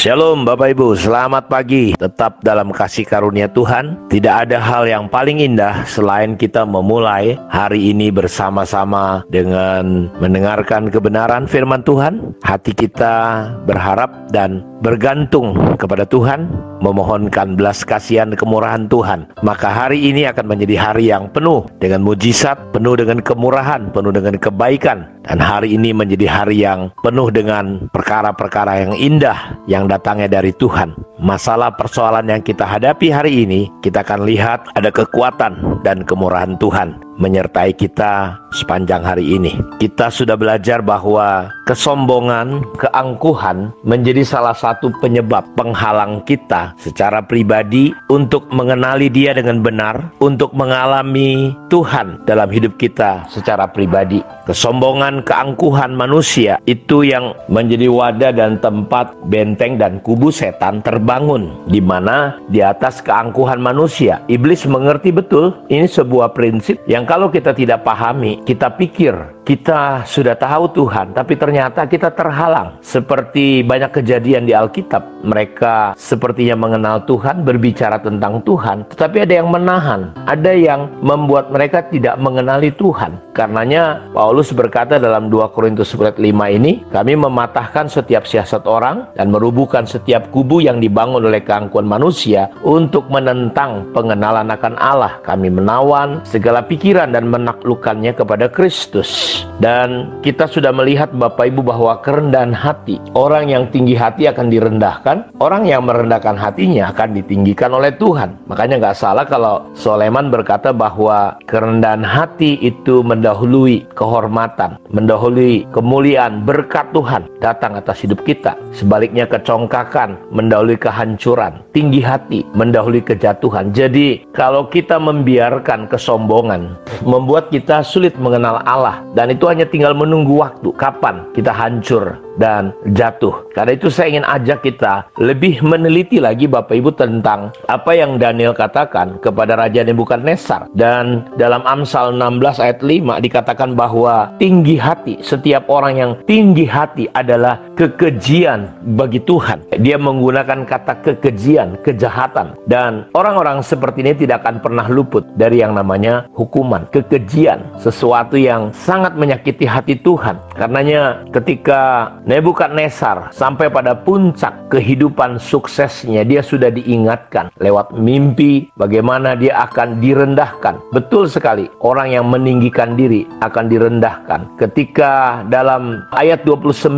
Shalom Bapak Ibu, selamat pagi. Tetap dalam kasih karunia Tuhan. Tidak ada hal yang paling indah selain kita memulai hari ini bersama-sama dengan mendengarkan kebenaran firman Tuhan. Hati kita berharap dan bergantung kepada Tuhan, memohonkan belas kasihan dan kemurahan Tuhan. Maka hari ini akan menjadi hari yang penuh dengan mujizat, penuh dengan kemurahan, penuh dengan kebaikan. Dan hari ini menjadi hari yang penuh dengan perkara-perkara yang indah yang datangnya dari Tuhan. Masalah persoalan yang kita hadapi hari ini, kita akan lihat ada kekuatan dan kemurahan Tuhan menyertai kita sepanjang hari ini. Kita sudah belajar bahwa kesombongan, keangkuhan menjadi salah satu penyebab penghalang kita secara pribadi untuk mengenali Dia dengan benar, untuk mengalami Tuhan dalam hidup kita secara pribadi. Kesombongan, keangkuhan manusia itu yang menjadi wadah dan tempat benteng dan kubu setan terbangun, di mana di atas keangkuhan manusia iblis mengerti betul ini sebuah prinsip yang kalau kita tidak pahami, kita pikir kita sudah tahu Tuhan, tapi ternyata kita terhalang. Seperti banyak kejadian di Alkitab, mereka sepertinya mengenal Tuhan, berbicara tentang Tuhan, tetapi ada yang menahan, ada yang membuat mereka tidak mengenali Tuhan. Karenanya Paulus berkata dalam 2 Korintus 5 ini, kami mematahkan setiap siasat orang dan merubuhkan setiap kubu yang dibangun oleh keangkuhan manusia untuk menentang pengenalan akan Allah. Kami menawan segala pikiran dan menaklukkannya kepada Kristus. Dan kita sudah melihat Bapak Ibu bahwa kerendahan hati, orang yang tinggi hati akan direndahkan, orang yang merendahkan hatinya akan ditinggikan oleh Tuhan. Makanya nggak salah kalau Soleman berkata bahwa kerendahan hati itu mendahului kehormatan, mendahului kemuliaan, berkat Tuhan datang atas hidup kita. Sebaliknya kecongkakan mendahului kehancuran, tinggi hati mendahului kejatuhan. Jadi kalau kita membiarkan kesombongan membuat kita sulit mengenal Allah, dan itu hanya tinggal menunggu waktu kapan kita hancur dan jatuh. Karena itu saya ingin ajak kita lebih meneliti lagi Bapak Ibu tentang apa yang Daniel katakan kepada Raja Nebukadnezar. Dan dalam Amsal 16 ayat 5 dikatakan bahwa tinggi hati, setiap orang yang tinggi hati adalah kekejian bagi Tuhan. Dia menggunakan kata kekejian, kejahatan. Dan orang-orang seperti ini tidak akan pernah luput dari yang namanya hukuman, kekejian, sesuatu yang sangat menyakiti hati Tuhan. Karenanya ketika Nebukadnezar sampai pada puncak kehidupan suksesnya, dia sudah diingatkan lewat mimpi bagaimana dia akan direndahkan. Betul sekali, orang yang meninggikan diri akan direndahkan. Ketika dalam ayat 29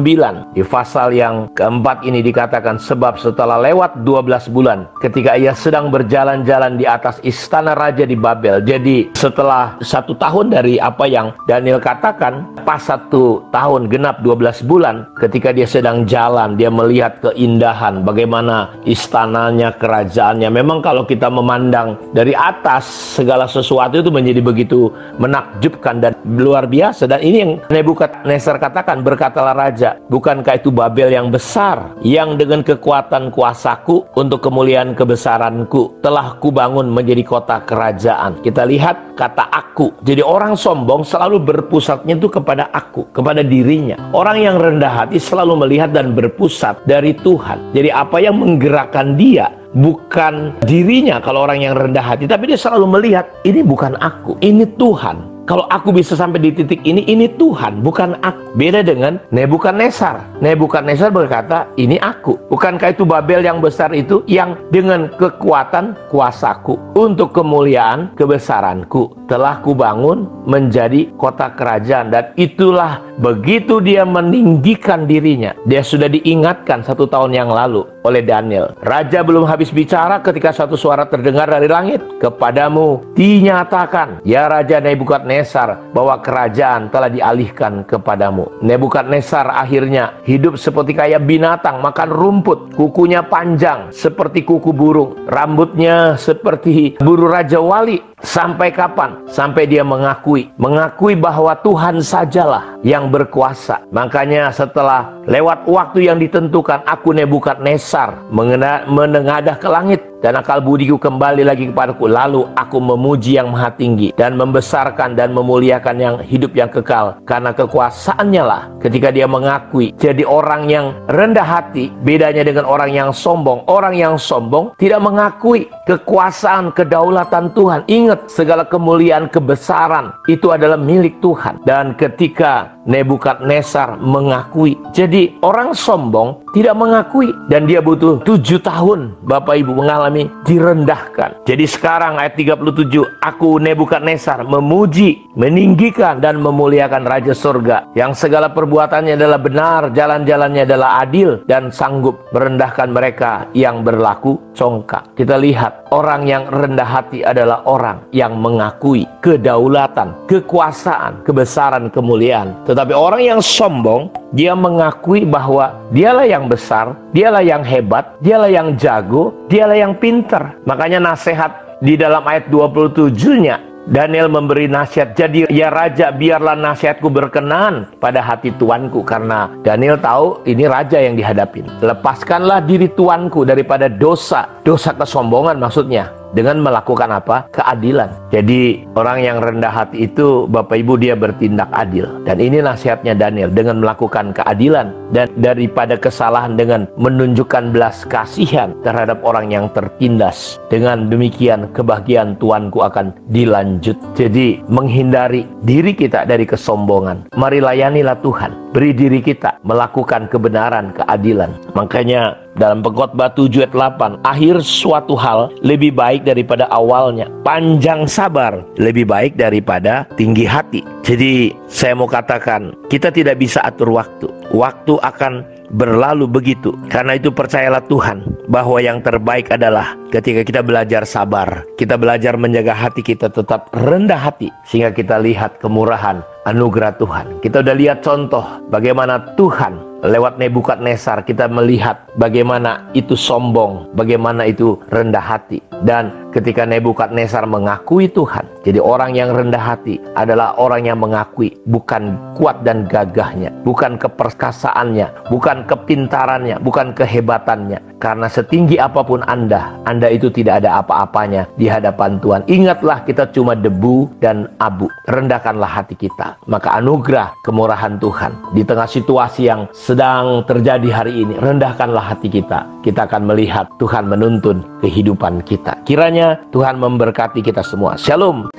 di pasal yang keempat ini dikatakan, sebab setelah lewat 12 bulan ketika ia sedang berjalan-jalan di atas istana raja di Babel. Jadi setelah 1 tahun dari apa yang Daniel katakan, pas 1 tahun genap 12 bulan, ketika dia sedang jalan, dia melihat keindahan, bagaimana istananya, kerajaannya. Memang kalau kita memandang dari atas, segala sesuatu itu menjadi begitu menakjubkan dan luar biasa. Dan ini yang Nebukadnezar katakan, berkatalah raja, bukankah itu Babel yang besar, yang dengan kekuatan kuasaku untuk kemuliaan kebesaranku telah kubangun menjadi kota kerajaan. Kita lihat kata aku. Jadi orang sombong selalu berpusatnya itu kepada aku, kepada dirinya. Orang yang rendah hati selalu melihat dan berpusat dari Tuhan. Jadi apa yang menggerakkan dia bukan dirinya kalau orang yang rendah hati, tapi dia selalu melihat, ini bukan aku, ini Tuhan. Kalau aku bisa sampai di titik ini Tuhan, bukan aku. Beda dengan Nebukadnezar. Nebukadnezar berkata, ini aku. Bukankah itu Babel yang besar itu, yang dengan kekuatan kuasaku untuk kemuliaan kebesaranku telah kubangun menjadi kota kerajaan. Dan itulah begitu dia meninggikan dirinya. Dia sudah diingatkan 1 tahun yang lalu oleh Daniel. Raja belum habis bicara ketika satu suara terdengar dari langit. Kepadamu dinyatakan, ya Raja Nebukadnezar, bahwa kerajaan telah dialihkan kepadamu. Nebukadnezar akhirnya hidup seperti kayak binatang, makan rumput. Kukunya panjang seperti kuku burung, rambutnya seperti buru Raja Wali. Sampai kapan? Sampai dia mengakui bahwa Tuhan sajalah yang berkuasa. Makanya setelah lewat waktu yang ditentukan, aku Nebukadnezar menengadah ke langit. dan akal budiku kembali lagi kepadaku. Lalu aku memuji yang maha tinggi dan membesarkan dan memuliakan yang hidup yang kekal, karena kekuasaannya lah. Ketika dia mengakui, jadi orang yang rendah hati bedanya dengan orang yang sombong. Orang yang sombong tidak mengakui kekuasaan, kedaulatan Tuhan. Ingat, segala kemuliaan, kebesaran itu adalah milik Tuhan. Dan ketika Nebukadnezar mengakui, jadi orang sombong tidak mengakui, dan dia butuh 7 tahun Bapak Ibu mengalami direndahkan. Jadi sekarang ayat 37, aku Nebukadnezar memuji, meninggikan dan memuliakan Raja Surga, yang segala perbuatannya adalah benar, jalan-jalannya adalah adil, dan sanggup merendahkan mereka yang berlaku congkak. Kita lihat, orang yang rendah hati adalah orang yang mengakui kedaulatan, kekuasaan, kebesaran, kemuliaan. Tetapi orang yang sombong, dia mengakui bahwa dialah yang besar, dialah yang hebat, dialah yang jago, dialah yang pintar. Makanya nasihat di dalam ayat 27-nya, Daniel memberi nasihat, jadi ya Raja, biarlah nasihatku berkenan pada hati tuanku. Karena Daniel tahu ini raja yang dihadapin. Lepaskanlah diri tuanku daripada dosa kesombongan, maksudnya dengan melakukan apa? Keadilan. Jadi orang yang rendah hati itu, Bapak Ibu, dia bertindak adil. Dan ini nasihatnya Daniel, dengan melakukan keadilan dan daripada kesalahan, dengan menunjukkan belas kasihan terhadap orang yang tertindas. Dengan demikian kebahagiaan tuanku akan dilanjut. Jadi menghindari diri kita dari kesombongan. Mari layanilah Tuhan, beri diri kita melakukan kebenaran, keadilan. Makanya dalam Pengkhotbah 7 ayat 8, akhir suatu hal lebih baik daripada awalnya, panjang sabar lebih baik daripada tinggi hati. Jadi saya mau katakan, kita tidak bisa atur waktu. Waktu akan berlalu begitu. Karena itu percayalah Tuhan bahwa yang terbaik adalah ketika kita belajar sabar, kita belajar menjaga hati kita tetap rendah hati, sehingga kita lihat kemurahan, anugerah Tuhan. Kita udah lihat contoh bagaimana Tuhan lewat Nebukadnezar, kita melihat bagaimana itu sombong, bagaimana itu rendah hati. Dan ketika Nebukadnezar mengakui Tuhan, jadi orang yang rendah hati adalah orang yang mengakui bukan kuat dan gagahnya, bukan keperkasaannya, bukan kepintarannya, bukan kehebatannya. Karena setinggi apapun Anda itu tidak ada apa-apanya di hadapan Tuhan. Ingatlah, kita cuma debu dan abu. Rendahkanlah hati kita, maka anugerah kemurahan Tuhan di tengah situasi yang sedang terjadi hari ini. Rendahkanlah hati kita, kita akan melihat Tuhan menuntun kehidupan kita. Kiranya Tuhan memberkati kita semua. Shalom.